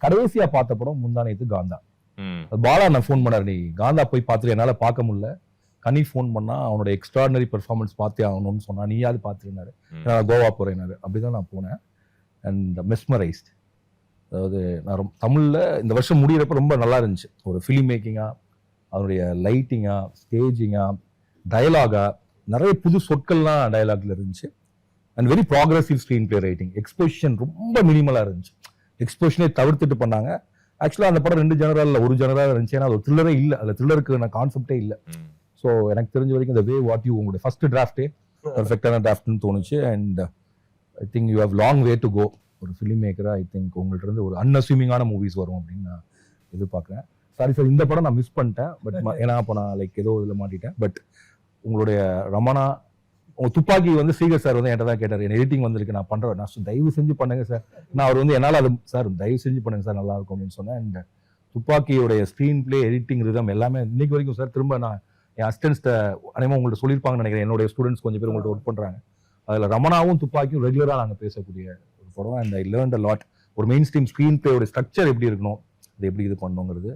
கடைசியா பார்த்த படம் முந்தானேத்து காந்தா. பாலா நான் ஃபோன் பண்ணாரு, நீ காந்தா போய் பார்த்துட்டு என்னால பார்க்க முடியல, கனி ஃபோன் பண்ணா அவனோட எக்ஸ்ட்ராடனரி பெர்ஃபார்மன்ஸ் பார்த்தே ஆகணும்னு சொன்னா, நீயாவது பார்த்துருந்தாரு, நான் கோவா போறேன்னாரு. அப்படிதான் நான் போனேன். And mesmerised. அதாவது நான் தமிழ்ல இந்த வருஷம் முடியிறப்ப ரொம்ப நல்லா இருந்துச்சு. ஒரு ஃபிலிம் மேக்கிங்கா, அதனுடைய லைட்டிங்கா, ஸ்டேஜிங்கா, டயலாகா, நிறைய புது சொற்கள்லாம் டயலாக்ல இருந்துச்சு. And very progressive screen play writing. Exposition ரொம்ப மினிமலா இருந்துச்சு. எக்ஸ்போஷனே தவிர்த்துட்டு பண்ணாங்க. ஆக்சுவலா அந்த படம் 2 ஜெனரல் 1 ஜெனரல் இருந்துச்சு. ஏன்னா அது த்ரில்லரே இல்லை, அதுல த்ரில்லருக்கு கான்செப்டே இல்லை. ஸோ எனக்கு தெரிஞ்ச வரைக்கும் இந்த வே வாட் யூ உங்களுடைய ஃபர்ஸ்ட் டிராஃப்டே பெர்ஃபெக்டான டிராஃப்ட்னு தோணுச்சு. And I think you have long way to go. ஒரு ஃபிலிம் மேக்கரா ஐ திங்க் உங்கள்ட்ட இருந்து ஒரு அன்அஸ்யூமிங்கான மூவிஸ் வரும் அப்படின்னு நான் எதிர்பார்க்குறேன். சாரி சார், இந்த படம் நான் மிஸ் பண்ணிட்டேன். பட் ஏன்னா அப்போ நான் லைக் ஏதோ இதில் மாட்டிட்டேன். பட் உங்களுடைய ரமணா, உங்க துப்பாக்கி ஸ்ரீகர் சார் என்கிட்ட தான் கேட்டார், என் எடிட்டிங் வந்திருக்கு நான் பண்றேன். நான் தயவு செஞ்சு பண்ணுங்க சார். நான் அவர் என்னால் அது சார் தயவு செஞ்சு பண்ணுங்க சார் நல்லா இருக்கும் அப்படின்னு சொன்னேன். அண்ட் துப்பாக்கியோடைய ஸ்க்ரீன் பிளே, எடிட்டிங், ரிதம் எல்லாமே இன்னைக்கு வரைக்கும் சார் திரும்ப நான் என் அசிஸ்டன்ஸ்ட அனைவரும் உங்கள்ட்ட சொல்லியிருப்பாங்கன்னு நினைக்கிறேன். என்னுடைய ஸ்டூடெண்ட்ஸ் கொஞ்சம் பேர் உங்கள்ட்ட ஒர்க் பண்றாங்க. அதில் ரமணாவும் துப்பாக்கியும் ரெகுலராக நாங்கள் பேசக்கூடிய ஒரு படம். And I learned a lot. ஒரு மெயின் ஸ்ட்ரீம் ஸ்க்ரீன் பிளேயோட ஸ்ட்ரக்சர் எப்படி இருக்கணும், அது எப்படி இது பண்ணணுங்கிறது